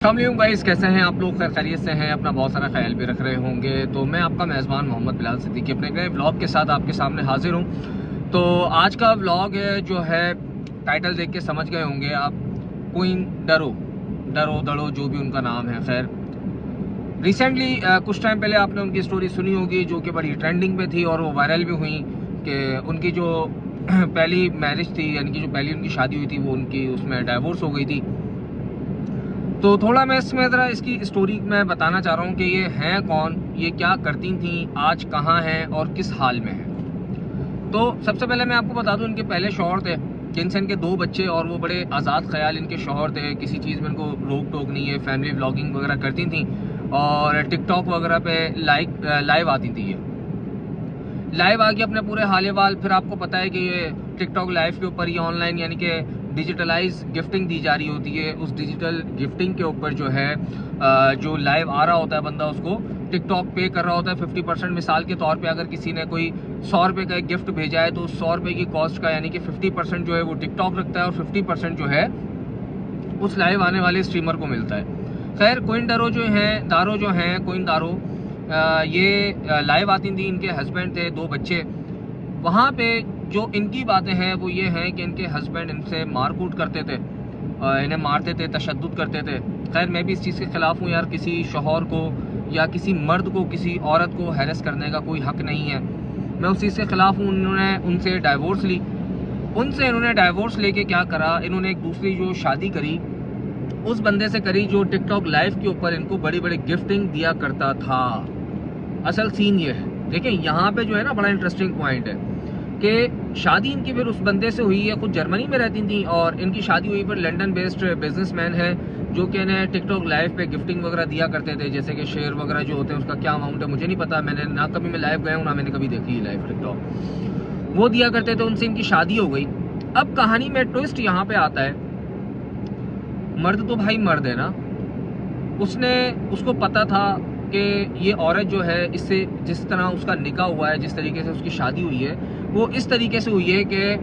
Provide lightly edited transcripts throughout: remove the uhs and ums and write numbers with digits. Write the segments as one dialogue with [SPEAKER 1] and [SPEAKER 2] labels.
[SPEAKER 1] अस्सलाम गाइस, कैसे हैं आप लोग? खैरियत से हैं? अपना बहुत सारा ख्याल भी रख रहे होंगे। तो मैं आपका मेज़बान मोहम्मद बिलाल सिद्दीकी अपने नए व्लॉग के साथ आपके सामने हाजिर हूं। तो आज का व्लॉग जो है टाइटल देख के समझ गए होंगे आप, क्वीन डरो दड़ो जो भी उनका नाम है। खैर रिसेंटली कुछ टाइम पहले आपने उनकी स्टोरी सुनी होगी जो कि बड़ी ट्रेंडिंग पे थी और वो वायरल भी हुई कि उनकी जो पहली मैरिज थी, यानी कि जो पहली उनकी शादी हुई थी, वो उनकी उसमें डाइवोर्स हो गई थी। तो थोड़ा मैं इसमें ज़रा इसकी स्टोरी मैं बताना चाह रहा हूँ कि ये हैं कौन, ये क्या करती थी, आज कहाँ हैं और किस हाल में हैं। तो सबसे पहले मैं आपको बता दूँ, इनके पहले शौहर थे जिनसे इनके 2 बच्चे, और वो बड़े आज़ाद ख्याल इनके शौहर थे। किसी चीज़ में इनको रोक टोक नहीं है। फैमिली व्लॉगिंग वगैरह करती थी और टिकटॉक वगैरह पे लाइव आती थी। ये लाइव आके अपने पूरे हाल वाल, फिर आपको पता है कि ये टिकटॉक लाइव के ऊपर ये ऑनलाइन यानी कि डिजिटलाइज गिफ्टिंग दी जा रही होती है। उस डिजिटल गिफ्टिंग के ऊपर जो है जो लाइव आ रहा होता है बंदा, उसको टिकटॉक पे कर रहा होता है 50%। मिसाल के तौर पे अगर किसी ने कोई 100 रुपये का एक गिफ्ट भेजा है तो उस 100 रुपये की कॉस्ट का यानी कि 50% जो है वो टिकटॉक रखता है और 50% जो है उस लाइव आने वाले स्ट्रीमर को मिलता है। खैर क्वीन दारो जो हैं क्वीन दारो, ये लाइव आती थी। इनके हस्बैंड थे, 2 बच्चे। वहाँ पे जो इनकी बातें हैं वो ये हैं कि इनके हस्बैंड इनसे मारकूट करते थे, इन्हें मारते थे, तशद्दुद करते थे। खैर मैं भी इस चीज़ के ख़िलाफ़ हूँ यार। किसी शौहर को या किसी मर्द को किसी औरत को हैरेस करने का कोई हक़ नहीं है। मैं उस चीज़ के ख़िलाफ़ हूँ। उन्होंने उनसे डाइवोर्स ली। इन्होंने डाइवोर्स लेके क्या करा, इन्होंने एक दूसरी जो शादी करी उस बंदे से करी जो टिकटॉक लाइव के ऊपर इनको बड़ी बड़ी गिफ्टिंग दिया करता था। असल सीन ये है, देखिए यहाँ पे जो है ना बड़ा इंटरेस्टिंग पॉइंट है कि शादी इनकी फिर उस बंदे से हुई है। खुद जर्मनी में रहती थी और इनकी शादी हुई पर लंदन बेस्ड बिजनेसमैन है जो कि इन्हें टिकटॉक लाइव पे गिफ्टिंग वगैरह दिया करते थे। जैसे कि शेयर वगैरह जो होते हैं उसका क्या अमाउंट है मुझे नहीं पता, मैंने ना कभी मैं लाइव गया हूँ ना मैंने कभी देखी है लाइव टिकटॉक। वो दिया करते थे, उनसे इनकी शादी हो गई। अब कहानी में ट्विस्ट यहाँ पे आता है, मर्द तो भाई मर्द है ना, उसको पता था कि ये औरत जो है इससे जिस तरह उसका निकाह हुआ है, जिस तरीके से उसकी शादी हुई है, वो इस तरीके से हुई है कि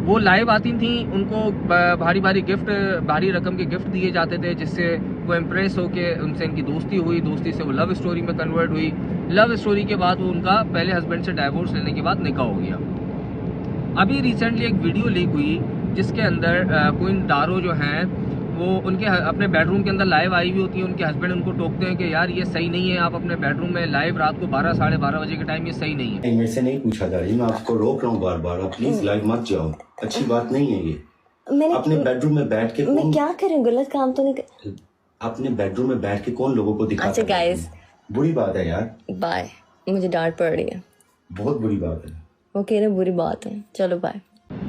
[SPEAKER 1] वो लाइव आती थी, उनको भारी रकम के गिफ्ट दिए जाते थे जिससे वो इम्प्रेस होके उनसे इनकी दोस्ती हुई। दोस्ती से वो लव स्टोरी में कन्वर्ट हुई। लव स्टोरी के बाद वो उनका पहले हस्बैंड से डाइवोर्स लेने के बाद निकाह हो गया। अभी रिसेंटली एक वीडियो लीक हुई जिसके अंदर क्वीन दारो जो हैं वो उनके अपने बेडरूम के अंदर लाइव आई हुई होती है। उनके हस्बैंड उनको टोकते हैं कि यार ये सही नहीं है, आप अपने बेडरूम में लाइव रात को 12 साढ़े 12 बजे के टाइम, ये सही नहीं है।
[SPEAKER 2] मेरे से नहीं पूछा जा रही, मैं आपको रोक रहा हूँ बार बार, आप प्लीज लाइव मत जाओ, अच्छी बात नहीं है ये।
[SPEAKER 3] मैंने
[SPEAKER 2] अपने बेडरूम में बैठ के
[SPEAKER 3] मैं क्या करूं, गलत काम तो नहीं
[SPEAKER 2] अपने बेडरूम में बैठ के कौन लोगों को दिखाता
[SPEAKER 3] अच्छा
[SPEAKER 2] है?
[SPEAKER 3] गाइस,
[SPEAKER 2] बुरी बात है यार,
[SPEAKER 3] बाय। मुझे डांट पड़ रही है,
[SPEAKER 2] बहुत बुरी बात है।
[SPEAKER 3] वो कह रहे बुरी बात है, चलो बाय।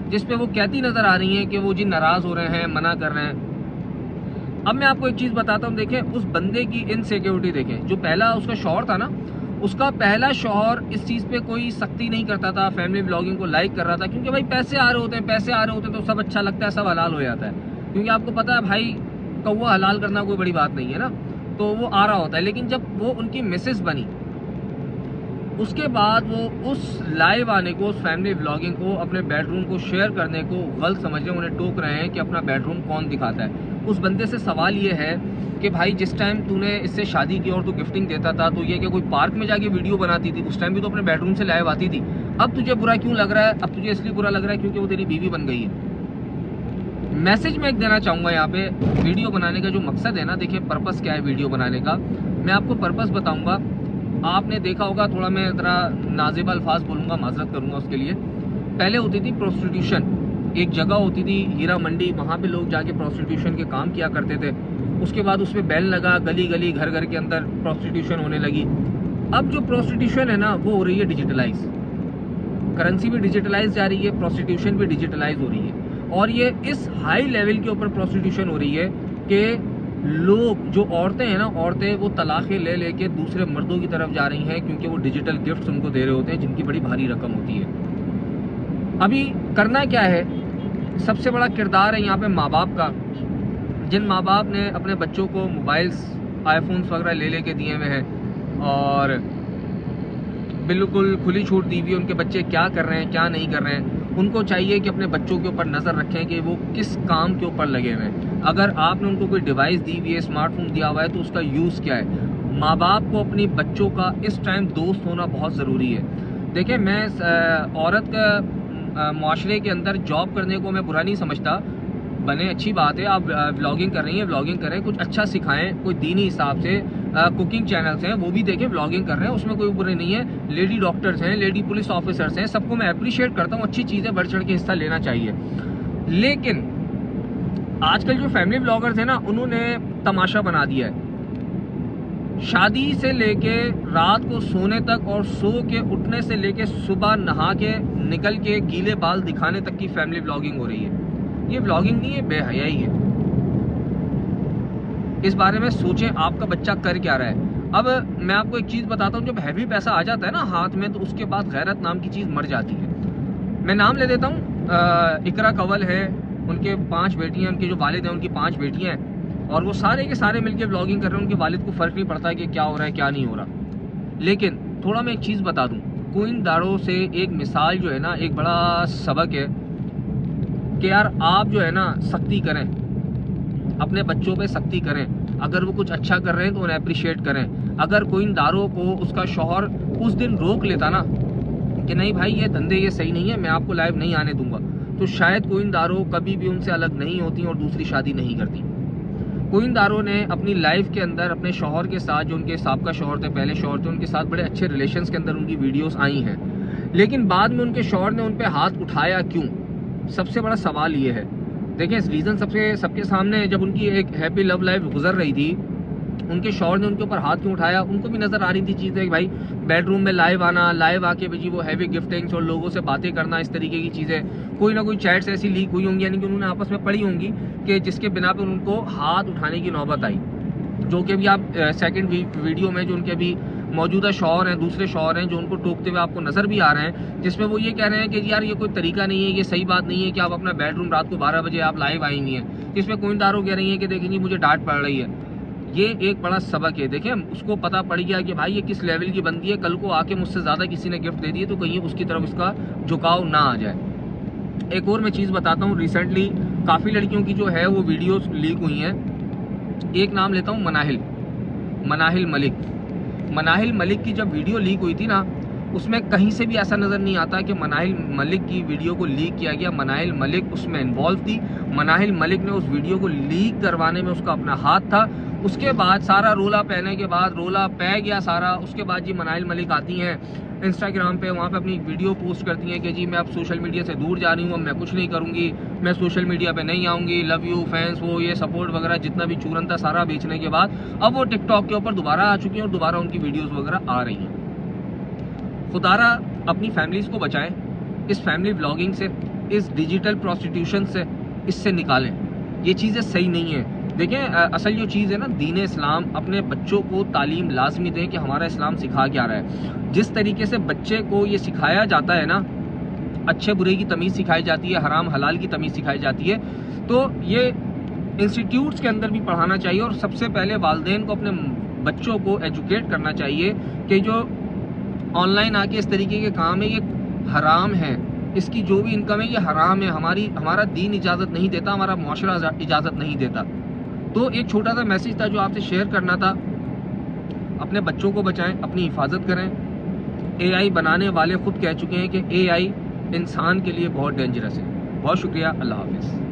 [SPEAKER 1] जिसपे वो कहती नजर आ रही है कि वो जी नाराज हो रहे हैं, मना कर रहे हैं। अब मैं आपको एक चीज बताता हूँ, देखें उस बंदे की इनसिक्योरिटी देखें। जो पहला उसका शौहर था ना, उसका पहला शौहर इस चीज पे कोई सख्ती नहीं करता था, फैमिली व्लॉगिंग को लाइक कर रहा था, क्योंकि भाई पैसे आ रहे होते हैं तो सब अच्छा लगता है, सब हलाल हो जाता है। क्योंकि आपको पता है भाई, कौवा हलाल करना कोई बड़ी बात नहीं है ना, तो वो आ रहा होता है। लेकिन जब वो उनकी मिसेस बनी उसके बाद वो उस लाइव आने को, उस फैमिली व्लॉगिंग को, अपने बेडरूम को शेयर करने को गलत समझ रहे हैं, उन्हें टोक रहे हैं कि अपना बेडरूम कौन दिखाता है। उस बंदे से सवाल ये है कि भाई जिस टाइम तूने इससे शादी की और तू गिफ्टिंग देता था तो ये कि कोई पार्क में जाके वीडियो बनाती थी, उस टाइम भी तो अपने बेडरूम से लाइव आती थी। अब तुझे बुरा क्यों लग रहा है? अब तुझे इसलिए बुरा लग रहा है क्योंकि वो तेरी बीवी बन गई है। मैसेज मैं एक देना चाहूँगा यहाँ पे, वीडियो बनाने का जो मकसद है ना, देखिए पर्पज़ क्या है वीडियो बनाने का, मैं आपको पर्पज़ बताऊँगा। आपने देखा होगा, थोड़ा मैं ज़रा नाज़िब अल्फाज बोलूँगा, माजरत करूँगा उसके लिए। पहले होती थी प्रोस्टिट्यूशन, एक जगह होती थी हीरा मंडी, वहाँ पे लोग जाके प्रोस्टिट्यूशन के काम किया करते थे। उसके बाद उसमें बैल लगा, गली गली घर घर के अंदर प्रोस्टिट्यूशन होने लगी। अब जो प्रोस्टिट्यूशन है ना वो हो रही है डिजिटलाइज, करेंसी भी डिजिटलाइज जा रही है, प्रोस्टिट्यूशन भी डिजिटलाइज हो रही है। और ये इस हाई लेवल के ऊपर प्रोस्टिट्यूशन हो रही है कि लोग, जो औरतें हैं ना, औरतें वो तलाक़ें ले लेके दूसरे मर्दों की तरफ जा रही हैं क्योंकि वो डिजिटल गिफ्ट्स उनको दे रहे होते हैं जिनकी बड़ी भारी रकम होती है। अभी करना क्या है, सबसे बड़ा किरदार है यहाँ पे माँ बाप का। जिन माँ बाप ने अपने बच्चों को मोबाइल्स, आईफोन्स वगैरह ले लेके दिए हुए हैं और बिल्कुल खुली छूट दी हुई है, उनके बच्चे क्या कर रहे हैं क्या नहीं कर रहे हैं, उनको चाहिए कि अपने बच्चों के ऊपर नज़र रखें कि वो किस काम के ऊपर लगे हुए हैं। अगर आपने उनको कोई डिवाइस दी हुई है, स्मार्टफोन दिया हुआ है, तो उसका यूज़ क्या है। माँ बाप को अपनी बच्चों का इस टाइम दोस्त होना बहुत ज़रूरी है। देखिए, मैं औरत का माशरे के अंदर जॉब करने को मैं बुरा नहीं समझता, बने अच्छी बात है। आप व्लॉगिंग कर रही हैं, व्लॉगिंग करें, कुछ अच्छा सिखाएं, कोई दीनी हिसाब से कुकिंग चैनल्स हैं वो भी देखें, व्लॉगिंग कर रहे हैं, उसमें कोई बुरे नहीं है। लेडी डॉक्टर्स हैं, लेडी पुलिस ऑफिसर्स हैं, सबको मैं अप्रिशिएट करता हूँ, अच्छी चीज़ें बढ़ चढ़ के हिस्सा लेना चाहिए। लेकिन आजकल जो फैमिली व्लॉगर्स हैं ना, उन्होंने तमाशा बना दिया है। शादी से लेके रात को सोने तक और सो के उठने से लेके सुबह नहा के निकल के गीले बाल दिखाने तक की फैमिली व्लॉगिंग हो रही है। ये व्लॉगिंग नहीं है, बेहयाई है। इस बारे में सोचें, आपका बच्चा कर क्या रहा है। अब मैं आपको एक चीज़ बताता हूँ, जब हैवी पैसा आ जाता है ना हाथ में, तो उसके बाद गैरत नाम की चीज़ मर जाती है। मैं नाम ले देता हूँ, इकरा कंवल है, उनके 5 बेटियाँ, उनके जो वालिद हैं उनकी 5 बेटियाँ हैं, और वो सारे के सारे मिलकर व्लॉगिंग कर रहे हैं। उनके वालिद को फ़र्क नहीं पड़ता है कि क्या हो रहा है क्या नहीं हो रहा। लेकिन थोड़ा मैं एक चीज़ बता दूँ, क्वीन दारो से एक मिसाल जो है ना, एक बड़ा सबक है कि यार आप जो है ना सख्ती करें, अपने बच्चों पे सख्ती करें। अगर वो कुछ अच्छा कर रहे हैं तो उन्हें अप्रिशिएट करें। अगर कोई दारों को उसका शौहर उस दिन रोक लेता ना कि नहीं भाई ये धंधे ये सही नहीं है, मैं आपको लाइव नहीं आने दूंगा, तो शायद कोई दारों कभी भी उनसे अलग नहीं होती और दूसरी शादी नहीं करती। कोई दारों ने अपनी लाइफ के अंदर अपने शौहर के साथ, जो उनके साबका शौहर थे, पहले शौहर थे, उनके साथ बड़े अच्छे रिलेशंस के अंदर उनकी वीडियोस आई हैं, लेकिन बाद में उनके शौहर ने उन पर हाथ उठाया क्यों? सबसे बड़ा सवाल ये है। देखिए, इस रीज़न सबके सामने, जब उनकी एक हैप्पी लव लाइफ गुजर रही थी, उनके शौहर ने उनके ऊपर हाथ क्यों उठाया? उनको भी नज़र आ रही थी चीज़ें कि भाई बेडरूम में लाइव आना, लाइव आके भी वो हैवी गिफ्टिंग्स और लोगों से बातें करना, इस तरीके की चीज़ें, कोई ना कोई चैट्स ऐसी लीक हुई होंगी, यानी कि उन्होंने आपस में पढ़ी होंगी कि जिसके बिना पर उनको हाथ उठाने की नौबत आई। जो कि अभी आप सेकेंड वीडियो में जो उनके अभी मौजूदा शौहर हैं, दूसरे शौहर हैं, जो उनको टोकते हुए आपको नज़र भी आ रहे हैं, जिसमें वो ये कह रहे हैं कि यार ये कोई तरीका नहीं है, ये सही बात नहीं है कि आप अपना बेडरूम रात को 12 बजे आप लाइव आई हुई हैं। इसमें कोई दारों कह रही है कि देखिए मुझे डांट पड़ रही है। ये एक बड़ा सबक है। देखिए, उसको पता पड़ गया कि भाई ये किस लेवल की बंदी है, कल को आके मुझसे ज़्यादा किसी ने गिफ्ट दे दिए तो कहीं उसकी तरफ इसका झुकाव ना आ जाए। एक और मैं चीज़ बताता हूँ, रिसेंटली काफ़ी लड़कियों की जो है वो वीडियोज़ लीक हुई हैं। एक नाम लेता हूँ, मनाहिल मलिक की जब वीडियो लीक हुई थी ना, उसमें कहीं से भी ऐसा नज़र नहीं आता कि मनाहिल मलिक की वीडियो को लीक किया गया। मनाहिल मलिक उसमें इन्वॉल्व थी। मनाहिल मलिक ने उस वीडियो को लीक करवाने में उसका अपना हाथ था। उसके बाद सारा रोला पहने के बाद, रोला पै गया सारा, उसके बाद जी मनाहिल मलिक आती हैं इंस्टाग्राम पे, वहाँ पे अपनी वीडियो पोस्ट करती हैं कि जी मैं अब सोशल मीडिया से दूर जा रही हूँ, अब मैं कुछ नहीं करूँगी, मैं सोशल मीडिया पे नहीं आऊँगी, लव यू फैंस, वो ये सपोर्ट वगैरह जितना भी चूरन था सारा बेचने के बाद अब वो टिकटॉक के ऊपर दोबारा आ चुकी हैं और दोबारा उनकी वीडियोज़ वगैरह आ रही हैं। खुदारा अपनी फैमिलीज़ को बचाएं इस फैमिली व्लॉगिंग से, इस डिजिटल प्रोस्टिट्यूशन से, इससे निकालें। ये चीज़ें सही नहीं है। देखें, असल जो चीज़ है ना, दीन इस्लाम, अपने बच्चों को तालीम लाजमी दें कि हमारा इस्लाम सिखा क्या रहा है। जिस तरीके से बच्चे को ये सिखाया जाता है ना, अच्छे बुरे की तमीज़ सिखाई जाती है, हराम हलाल की तमीज़ सिखाई जाती है, तो ये इंस्टीट्यूट्स के अंदर भी पढ़ाना चाहिए। और सबसे पहले वालिदैन को अपने बच्चों को एजुकेट करना चाहिए कि जो ऑनलाइन आके इस तरीके के काम है ये हराम है, इसकी जो भी इनकम है ये हराम है, हमारा दीन इजाज़त नहीं देता, हमारा मुआशरा इजाज़त नहीं देता। तो एक छोटा सा मैसेज था जो आपसे शेयर करना था। अपने बच्चों को बचाएं, अपनी हिफाजत करें। एआई बनाने वाले खुद कह चुके हैं कि एआई इंसान के लिए बहुत डेंजरस है। बहुत शुक्रिया, अल्लाह हाफिज़।